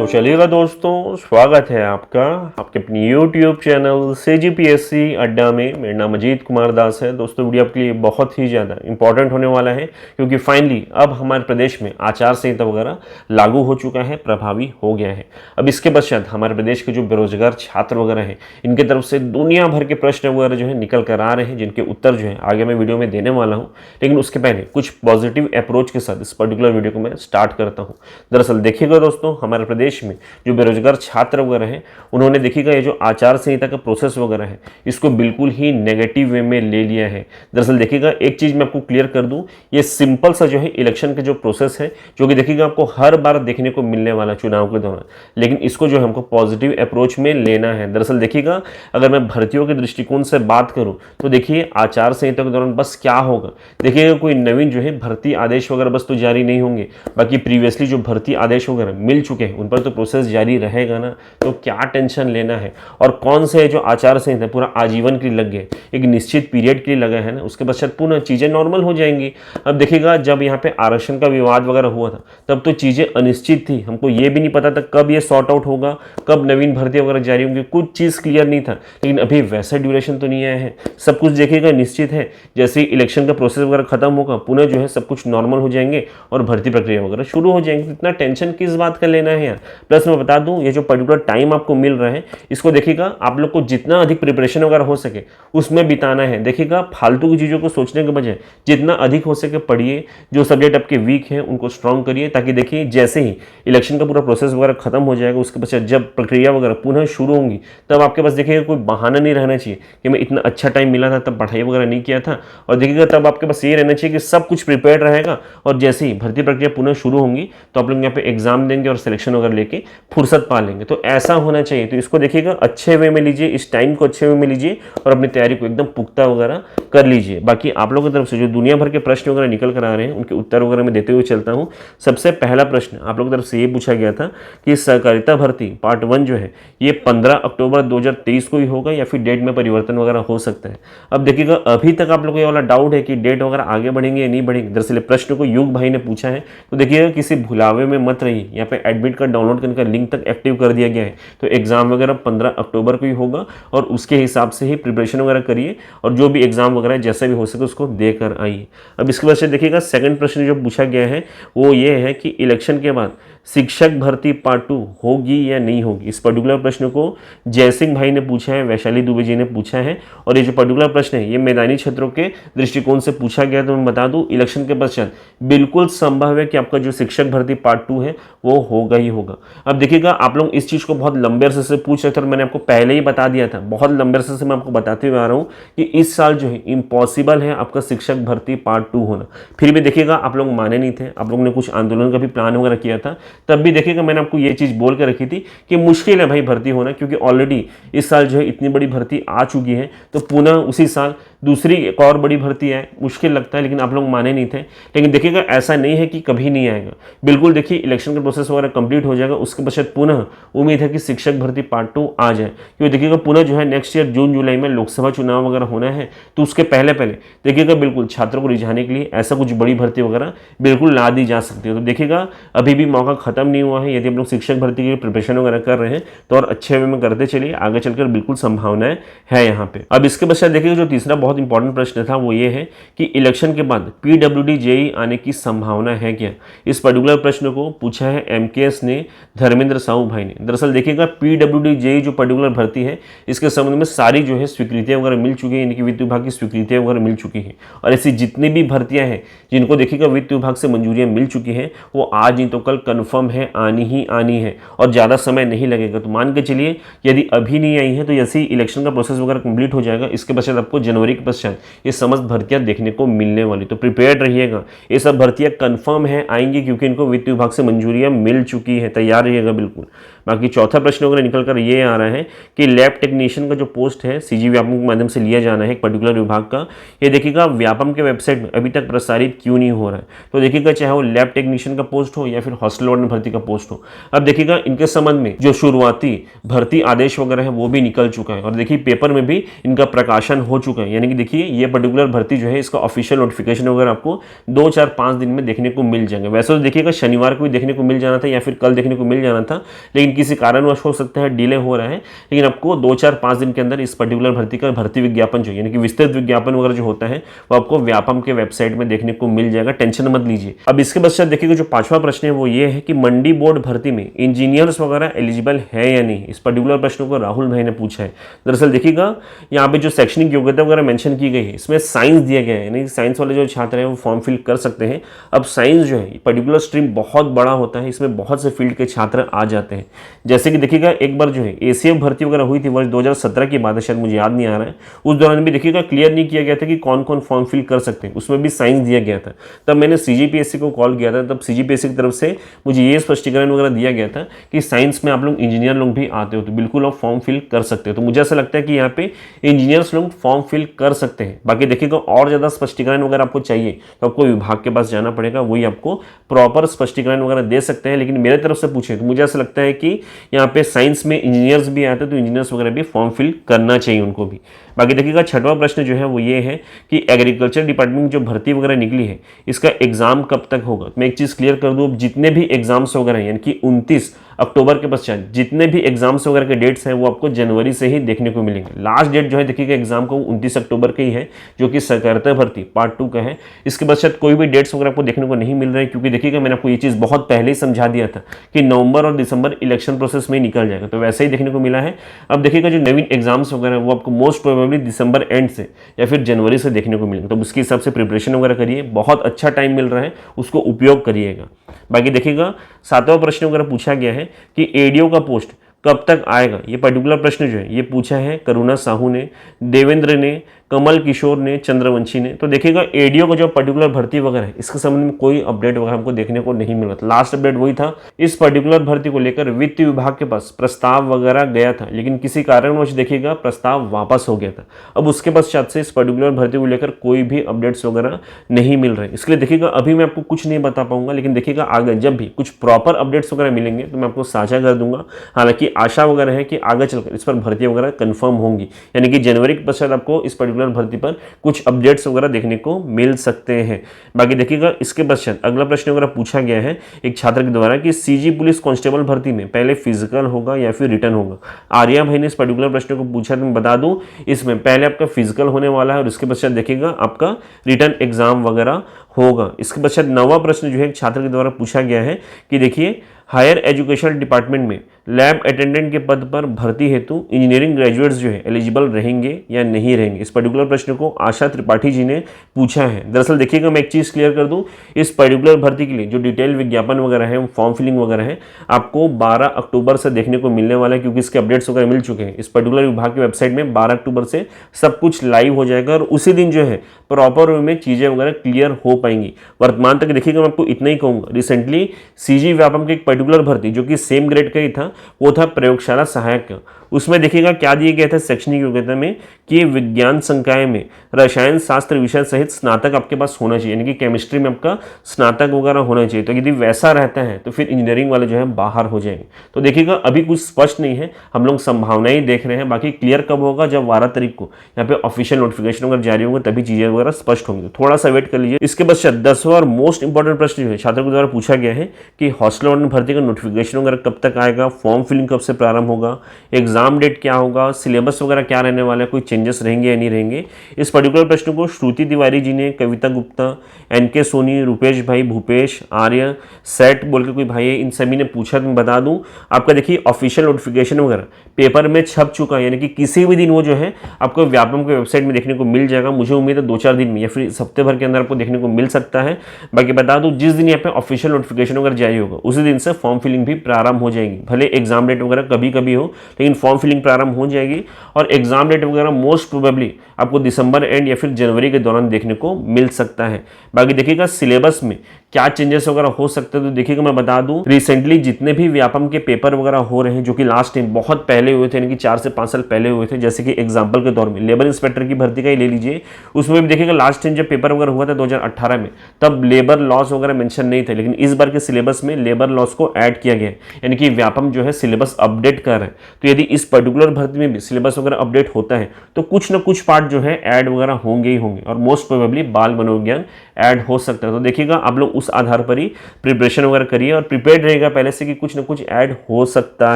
तो चलिएगा दोस्तों, स्वागत है आपका आपके अपनी YouTube चैनल CGPSC अड्डा में। मेरा नाम अजीत कुमार दास है। दोस्तों वीडियो आपके लिए बहुत ही ज़्यादा इंपॉर्टेंट होने वाला है, क्योंकि फाइनली अब हमारे प्रदेश में आचार संहिता वगैरह लागू हो चुका है, प्रभावी हो गया है। अब इसके पश्चात हमारे प्रदेश के जो बेरोजगार छात्र वगैरह हैं, इनकी तरफ से दुनिया भर के प्रश्न वगैरह जो है निकल कर आ रहे हैं, जिनके उत्तर जो है आगे मैं वीडियो में देने वाला हूँ। लेकिन उसके पहले कुछ पॉजिटिव अप्रोच के साथ इस पर्टिकुलर वीडियो को मैं स्टार्ट करता हूँ। दरअसल देखिएगा दोस्तों, हमारे प्रदेश में जो बेरोजगार छात्र वगैरह हैं, उन्होंने देखिएगा ये जो आचार संहिता का प्रोसेस वगैरह है, इसको बिल्कुल ही नेगेटिव वे में ले लिया है। दरअसल देखिएगा, एक चीज़ मैं आपको क्लियर कर दूं, ये सिंपल सा जो है इलेक्शन का जो प्रोसेस है, जो कि देखिएगा आपको हर बार देखने को मिलने वाला चुनाव के दौरान, लेकिन इसको जो है हमको पॉजिटिव अप्रोच में लेना है। दरअसल देखिएगा, अगर मैं भर्तियों के दृष्टिकोण से बात करूँ तो देखिए आचार संहिता के दौरान बस क्या होगा, देखिएगा कोई नवीन जो है भर्ती आदेश वगैरह बस तो जारी नहीं होंगे, बाकी प्रीवियसली जो भर्ती आदेश वगैरह मिल चुके हैं उन पर तो प्रोसेस जारी रहेगा ना। तो क्या टेंशन लेना है। और कौन से जो आचार संहिता पूरा आजीवन के लिए लग गए, एक निश्चित पीरियड के लिए लगा है ना, उसके पश्चात पुनः चीज़ें नॉर्मल हो जाएंगी। अब देखिएगा, जब यहाँ पे आरक्षण का विवाद वगैरह हुआ था तब तो चीज़ें अनिश्चित थी, हमको ये भी नहीं पता था कब ये सॉर्ट आउट होगा, कब नवीन भर्ती वगैरह जारी होंगी, कुछ चीज़ क्लियर नहीं था। लेकिन अभी वैसा ड्यूरेशन तो नहीं आया है, सब कुछ देखिएगा निश्चित है। जैसे ही इलेक्शन का प्रोसेस वगैरह खत्म होगा, पुनः जो है सब कुछ नॉर्मल हो जाएंगे और भर्ती प्रक्रिया वगैरह शुरू हो जाएंगी। इतना टेंशन किस बात का लेना है यार। प्लस मैं बता दूं, ये जो पर्टिकुलर टाइम आपको मिल रहा है, इसको देखिएगा आप लोग को जितना अधिक प्रिपरेशन वगैरह हो सके उसमें बिताना है। देखिएगा, फालतू की चीज़ों को सोचने के बजाय जितना अधिक हो सके पढ़िए, जो सब्जेक्ट आपके वीक हैं उनको स्ट्रॉन्ग करिए, ताकि देखिए जैसे ही इलेक्शन का पूरा प्रोसेस वगैरह खत्म हो जाएगा, उसके पश्चात जब प्रक्रिया वगैरह पुनः शुरू होंगी, तब आपके पास देखिएगा कोई बहाना नहीं रहना चाहिए कि मैं इतना अच्छा टाइम मिला था तब पढ़ाई वगैरह नहीं किया था। और देखिएगा तब आपके पास ये रहना चाहिए कि सब कुछ प्रिपेयर रहेगा, और जैसे ही भर्ती प्रक्रिया पुनः शुरू होंगी तो आप लोग यहाँ पे एग्जाम देंगे और सिलेक्शन वगैरह लेके फुर्सत पा लेंगे। तो ऐसा होना चाहिए। तो इसको देखिएगा अच्छे वे में लीजिए, इस टाइम को अच्छे वे में लीजिए और अपनी तैयारी को एकदम पुख्ता वगैरह कर लीजिए। बाकी आप लोगों की तरफ से जो दुनिया भर के प्रश्न वगैरह निकल कर आ रहे हैं, उनके उत्तर वगैरह में देते हुए चलता हूँ। सबसे पहला प्रश्न आप लोगों की तरफ से ये पूछा गया था कि सहकारिता भर्ती पार्ट 1 जो है ये 15 अक्टूबर 2023 को ही होगा या फिर डेट में परिवर्तन वगैरह हो सकता है। अब देखिएगा, अभी तक आप लोगों को ये वाला डाउट है कि डेट वगैरह आगे बढ़ेंगे या नहीं बढ़ेंगे। दरअसल प्रश्न को युग भाई ने पूछा है, तो देखिएगा किसी भुलावे में मत रहिए। यहाँ पे एडमिट कार्ड डाउनलोड करने का लिंक तक एक्टिव कर दिया गया है, तो एग्जाम वगैरह 15 अक्टूबर को ही होगा और उसके हिसाब से ही प्रिपरेशन वगैरह करिए और जो भी एग्जाम वगैरह जैसा भी हो सके उसको देकर आइए। अब इसके बाद से देखिएगा, सेकंड प्रश्न जो पूछा गया है वो ये है कि इलेक्शन के बाद शिक्षक भर्ती पार्ट 2 होगी या नहीं होगी। इस पर्टिकुलर प्रश्न को जय सिंह भाई ने पूछा है, वैशाली दुबे जी ने पूछा है, और ये जो पर्टिकुलर प्रश्न है ये मैदानी क्षेत्रों के दृष्टिकोण से पूछा गया। तो मैं बता दूं, इलेक्शन के पश्चात बिल्कुल संभव है कि आपका जो शिक्षक भर्ती पार्ट 2 है वो होगा ही होगा। अब देखिएगा, आप लोग इस चीज़ को बहुत लंबे अरसे से पूछ रहे थे और मैंने आपको पहले ही बता दिया था, बहुत लंबे अरसे से मैं आपको बताते हुए आ रहा हूँ कि इस साल जो है इम्पॉसिबल है आपका शिक्षक भर्ती पार्ट 2 होना। फिर भी देखिएगा, आप लोग माने नहीं थे, आप लोगों ने कुछ आंदोलन का भी प्लान वगैरह किया था, तब भी देखिएगा मैंने आपको ये चीज़ बोल के रखी थी कि मुश्किल है भाई भर्ती होना, क्योंकि ऑलरेडी इस साल जो है इतनी बड़ी भर्ती आ चुकी है, तो पुनः उसी साल दूसरी एक और बड़ी भर्ती है, मुश्किल लगता है। लेकिन आप लोग माने नहीं थे। लेकिन देखिएगा, ऐसा नहीं है कि कभी नहीं आएगा, बिल्कुल देखिए इलेक्शन का प्रोसेस वगैरह कंप्लीट हो जाएगा, उसके पश्चात पुनः उम्मीद है कि शिक्षक भर्ती पार्ट 2 आ जाए। क्योंकि देखिएगा पुनः जो है नेक्स्ट ईयर जून जुलाई में लोकसभा चुनाव वगैरह होना है, तो उसके पहले देखिएगा बिल्कुल छात्रों को रिझाने के लिए ऐसा कुछ बड़ी भर्ती वगैरह बिल्कुल ला दी जा सकती है। तो देखिएगा, अभी भी मौका खत्म नहीं हुआ है। यदि आप लोग शिक्षक भर्ती के लिए प्रिपरेशन वगैरह कर रहे हैं तो और अच्छे वे में करते चलिए, आगे चलकर बिल्कुल संभावनाएं है यहाँ पे। अब इसके पश्चात देखिएगा, जो तीसरा बहुत इंपॉर्टेंट प्रश्न था वो ये है कि इलेक्शन के बाद PWD JEE आने की संभावना है क्या। इस पर्टिकुलर प्रश्न को पूछा है MKS ने, धर्मेंद्र साहू भाई ने। दरअसल देखिएगा, PWD JEE जो पर्टिकुलर भर्ती है, इसके संबंध में सारी जो है स्वीकृतियां वगैरह मिल चुकी है, इनकी वित्त विभाग की स्वीकृतियां वगैरह मिल चुकी है। और ऐसी जितनी भी भर्तियां हैं जिनको देखिएगा वित्त विभाग से मंजूरियां मिल चुकी हैं, वो आज नहीं तो कल कन्फर्म है, आनी ही आनी है और ज़्यादा समय नहीं लगेगा। तो मान के चलिए, यदि अभी नहीं आई है तो जैसे ही इलेक्शन का प्रोसेस वगैरह कंप्लीट हो जाएगा, इसके पश्चात आपको जनवरी के पश्चात ये समस्त भर्तियां देखने को मिलने वाली। तो प्रिपेयर्ड रहिएगा, ये सब भर्तियां कंफर्म है आएंगी, क्योंकि इनको वित्त विभाग से मंजूरियां मिल चुकी है। तैयार रहिएगा बिल्कुल। बाकी चौथा प्रश्न वगैरह निकल कर ये आ रहा है कि लैब टेक्नीशियन का जो पोस्ट है CG व्यापम के माध्यम से लिया जाना है एक पर्टिकुलर विभाग का, ये देखिएगा व्यापम के वेबसाइट में अभी तक प्रसारित क्यों नहीं हो रहा है। तो देखिएगा, चाहे वो लैब टेक्नीशियन का पोस्ट हो या फिर हॉस्टल वार्डन भर्ती का पोस्ट हो, अब देखिएगा इनके संबंध में जो शुरुआती भर्ती आदेश वगैरह है वो भी निकल चुका है और देखिए पेपर में भी इनका प्रकाशन हो चुका है। यानी यानी कि देखिए ये पर्टिकुलर भर्ती जो है इसका ऑफिशियल नोटिफिकेशन वगैरह आपको 2-4-5 दिन में देखने को मिल जाएंगे। वैसे तो देखिएगा शनिवार को भी देखने को मिल जाना था या फिर कल देखने को मिल जाना था, लेकिन किसी कारणवश हो सकता है डिले हो रहा है, लेकिन आपको 2-4-5 दिन के अंदर इस पर्टिकुलर भर्ती का भर्ती विज्ञापन जो यानी कि विस्तृत विज्ञापन वगैरह जो होता है वो आपको व्यापम के वेबसाइट में देखने को मिल जाएगा, टेंशन मत लीजिए। अब इसके पश्चात देखिएगा जो 5वां प्रश्न है वो ये है कि मंडी बोर्ड भर्ती में इंजीनियर्स वगैरह एलिजिबल है या नहीं। इस पर्टिकुलर प्रश्न को राहुल भाई ने पूछा है। दरअसल देखिएगा यहाँ पे जो शैक्षणिक योग्यता वगैरह मेंशन की गई है इसमें साइंस दिया गया है, यानी साइंस वाले जो छात्र हैं वो फॉर्म फिल कर सकते हैं। अब साइंस जो है पर्टिकुलर स्ट्रीम बहुत बड़ा होता है, इसमें बहुत से फील्ड के छात्र आ जाते हैं। जैसे कि देखिएगा एक बार जो है एसीएफ भर्ती वगैरह हुई थी वर्ष 2017 की बात है, शायद मुझे याद नहीं आ रहा है, उस दौरान भी देखिएगा क्लियर नहीं किया गया था कि कौन कौन फॉर्म फिल कर सकते हैं, उसमें भी साइंस दिया गया था। तब मैंने सीजीपीएससी को कॉल किया था, तब सीजीपीएससी की तरफ से मुझे ये स्पष्टीकरण वगैरह दिया गया था कि साइंस में आप लोग इंजीनियर लोग भी आते हो तो बिल्कुल आप फॉर्म फिल कर सकते हो। तो मुझे ऐसा लगता है कि यहाँ पे इंजीनियर्स लोग फॉर्म फिल कर सकते हैं। बाकी देखिएगा और ज़्यादा स्पष्टीकरण वगैरह आपको चाहिए तो आपको विभाग के पास जाना पड़ेगा, वही आपको प्रॉपर स्पष्टीकरण वगैरह दे सकते हैं। लेकिन मेरे तरफ से पूछे तो मुझे ऐसा लगता है कि यहाँ पे साइंस में इंजीनियर्स भी आते हैं तो इंजीनियर्स वगैरह भी फॉर्म फिल करना चाहिए उनको भी। बाकी देखिएगा 6वां प्रश्न जो है वो ये है कि एग्रीकल्चर डिपार्टमेंट में जो भर्ती वगैरह निकली है इसका एग्जाम कब तक होगा। मैं एक चीज़ क्लियर कर दूँ, जितने भी एग्जाम्स वगैरह हैं यानी कि 29 अक्टूबर के पश्चात जितने भी एग्जाम्स वगैरह के डेट्स हैं वो आपको जनवरी से ही देखने को मिलेंगे। लास्ट डेट जो है देखिएगा एग्जाम को 29 अक्टूबर का ही है, जो कि सहकारिता भर्ती पार्ट 2 का है। इसके पश्चात कोई भी डेट्स वगैरह आपको देखने को नहीं मिल रहे हैं, क्योंकि देखिएगा मैंने आपको ये चीज़ बहुत पहले ही समझा दिया था कि नवंबर और दिसंबर इलेक्शन प्रोसेस में ही निकल जाएगा, तो वैसे ही देखने को मिला है। अब देखिएगा जो नवीन एग्जाम्स वगैरह वो आपको मोस्ट प्रोबेबली दिसंबर एंड से या फिर जनवरी से देखने को मिलेंगे, तो उसके हिसाब से प्रिपरेशन वगैरह करिए, बहुत अच्छा टाइम मिल रहा है, उसको उपयोग करिएगा। बाकी देखिएगा 7वां प्रश्न वगैरह पूछा गया है कि एडीओ का पोस्ट कब तक आएगा। ये पर्टिकुलर प्रश्न जो है ये पूछा है करुणा साहू ने, देवेंद्र ने, कमल किशोर ने, चंद्रवंशी ने। तो देखिएगा एडीओ का जो पर्टिकुलर भर्ती वगैरह है इसके संबंध में कोई अपडेट वगैरह हमको देखने को नहीं मिला था। लास्ट अपडेट वही था, इस पर्टिकुलर भर्ती को लेकर वित्त विभाग के पास प्रस्ताव वगैरह गया था, लेकिन किसी कारणवश देखिएगा प्रस्ताव वापस हो गया था। अब उसके पश्चात से इस पर्टिकुलर भर्ती को लेकर कोई भी अपडेट्स वगैरह नहीं मिल रहे। इसके लिए देखिएगा अभी मैं आपको कुछ नहीं बता पाऊंगा, लेकिन देखिएगा आगे जब भी कुछ प्रॉपर अपडेट्स वगैरह मिलेंगे तो मैं आपको साझा कर दूंगा। हालांकि आशा वगैरह है कि आगे चलकर इस पर भर्ती वगैरह कंफर्म होंगी, यानी कि जनवरी के पश्चात आपको इस पर्टिकुलर भर्ती पर कुछ अपडेट्स वगैरह देखने को मिल सकते हैं। बाकी देखिएगा इसके पश्चात अगला प्रश्न वगैरह पूछा गया है एक छात्र के द्वारा कि सीजी पुलिस कांस्टेबल भर्ती में पहले फिजिकल होगा या फिर रिटर्न होगा। आर्या भाई ने इस पर्टिकुलर प्रश्न को पूछा, तो मैं बता दूं इसमें पहले आपका फिजिकल होने वाला है और उसके पश्चात देखिएगा आपका रिटर्न एग्जाम वगैरह होगा। इसके पश्चात 9वां प्रश्न जो है एक छात्र के द्वारा पूछा गया है कि देखिए हायर एजुकेशन डिपार्टमेंट में लैब अटेंडेंट के पद पर भर्ती हेतु इंजीनियरिंग ग्रेजुएट्स जो है एलिजिबल रहेंगे या नहीं रहेंगे। इस पर्टिकुलर प्रश्न को आशा त्रिपाठी जी ने पूछा है। दरअसल देखिएगा मैं एक चीज़ क्लियर कर दूं, इस पर्टिकुलर भर्ती के लिए जो डिटेल विज्ञापन वगैरह है, फॉर्म फिलिंग वगैरह है, आपको 12 अक्टूबर से देखने को मिलने वाला है, क्योंकि इसके अपडेट्स वगैरह मिल चुके हैं। इस पर्टिकुलर विभाग की वेबसाइट में 12 अक्टूबर से सब कुछ लाइव हो जाएगा और उसी दिन जो है प्रॉपर वे में चीज़ें वगैरह क्लियर हो पाएंगी। वर्तमान तक देखिएगा मैं आपको इतना ही कहूँगा, रिसेंटली सीजी व्यापम की एक पर्टिकुलर भर्ती जो कि सेम ग्रेड का ही था, वो था प्रयोगशाला सहायक का। उसमें देखिएगा क्या दिया गया था शैक्षणिक योग्यता में कि विज्ञान संकाय में रसायन शास्त्र विषय सहित स्नातक आपके पास होना चाहिए, यानी कि केमिस्ट्री में आपका स्नातक वगैरह होना चाहिए। तो यदि वैसा रहता है तो फिर इंजीनियरिंग वाले जो है बाहर हो जाएंगे। तो देखिएगा अभी कुछ स्पष्ट नहीं है, हम लोग संभावनाएं देख रहे हैं। बाकी क्लियर कब होगा, जब 12 तारीख को यहाँ पे ऑफिशियल नोटिफिकेशन वगैरह जारी होगा तभी चीजें वगैरह स्पष्ट होंगी। तो थोड़ा सा वेट कर लीजिए। इसके बाद 10वां और मोस्ट इंपॉर्टेंट प्रश्न जो है छात्रों के द्वारा पूछा गया है कि हॉस्टल वार्डन भर्ती का नोटिफिकेशन वगैरह कब तक आएगा, फॉर्म फिलिंग कब से प्रारंभ होगा, एग्जाम डेट क्या होगा, सिलेबस वगैरह क्या रहने वाला है, कोई चेंजेस रहेंगे या नहीं रहेंगे। इस पर्टिकुलर प्रश्न को श्रुति तिवारी जी ने, कविता गुप्ता, एनके सोनी, रुपेश भाई, भूपेश आर्य, सेट बोल के कोई भाई है, इन सभी ने पूछा। तो मैं बता दूं आपका देखिए ऑफिशियल नोटिफिकेशन वगैरह पेपर में छप चुका है, यानी कि किसी भी दिन वो जो है आपको व्यापम के वेबसाइट में देखने को मिल जाएगा। मुझे उम्मीद है 2-4 दिन में या फिर इस हफ्ते भर के अंदर आपको देखने को मिल सकता है। बाकी बता दूं जिस दिन यहाँ पे ऑफिशियल नोटिफिकेशन वगैरह जारी होगा उसी दिन से फॉर्म फिलिंग भी प्रारंभ हो जाएगी। भले एग्जाम डेट वगैरह कभी कभी हो, लेकिन फॉर्म फिलिंग प्रारंभ हो जाएगी और एग्जाम डेट वगैरह मोस्ट प्रोबेबली आपको दिसंबर एंड या फिर जनवरी के दौरान देखने को मिल सकता है। बाकी देखिएगा सिलेबस में क्या चेंजेस वगैरह हो सकते हैं। तो देखिएगा मैं बता दूं रिसेंटली जितने भी व्यापम के पेपर वगैरह हो रहे हैं जो कि लास्ट टाइम बहुत पहले हुए थे, यानी कि 4 से 5 साल पहले हुए थे, जैसे कि एग्जाम्पल के तौर में लेबर इंस्पेक्टर की भर्ती का ही ले लीजिए। उसमें भी देखिएगा लास्ट टाइम जब पेपर वगैरह हुआ था 2018 में, तब लेबर लॉस वगैरह मेंशन नहीं थे, लेकिन इस बार के सिलेबस में लेबर लॉस को ऐड किया गया है, यानी कि व्यापम जो है सिलेबस अपडेट कर रहे हैं। तो यदि इस पर्टिकुलर भर्ती में भी सिलेबस वगैरह अपडेट होता है तो कुछ ना कुछ पार्ट पार्ट जो है ऐड वगैरह होंगे ही होंगे और मोस्ट प्रोबेबली बाल मनोविज्ञान ऐड हो सकता है। तो देखिएगा आप लोग उस आधार पर ही प्रिपरेशन वगैरह करिए और प्रिपेयर्ड रहेगा पहले से कि कुछ ना कुछ ऐड हो सकता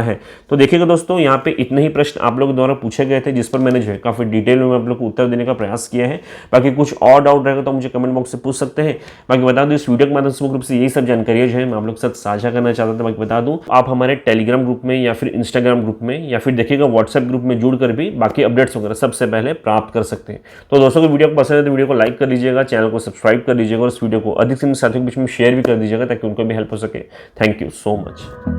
है। तो देखिएगा दोस्तों, यहाँ पे इतने ही प्रश्न आप लोगों द्वारा पूछे गए थे जिस पर मैंने जो है काफ़ी डिटेल में आप लोग को उत्तर देने का प्रयास किया है। बाकी कुछ और डाउट रहेगा तो मुझे कमेंट बॉक्स से पूछ सकते हैं। बाकी बता दूँ इस वीडियो के माध्यम से मुख्य रूप से यही सब जानकारी जो है मैं आप लोग के साथ साझा करना चाहता था। बाकी बता दूँ आप हमारे टेलीग्राम ग्रुप में या फिर इंस्टाग्राम ग्रुप में या फिर देखिएगा व्हाट्सएप ग्रुप में जुड़कर भी बाकी अपडेट्स वगैरह सबसे पहले प्राप्त कर सकते हैं। तो दोस्तों को वीडियो को पसंद है तो वीडियो को लाइक कर लीजिएगा, चैनल को सब्सक्राइब कर लीजिएगा और इस वीडियो को अधिक से अधिक साथियों के बीच में शेयर भी कर दीजिएगा ताकि उनको भी हेल्प हो सके। Thank you so much.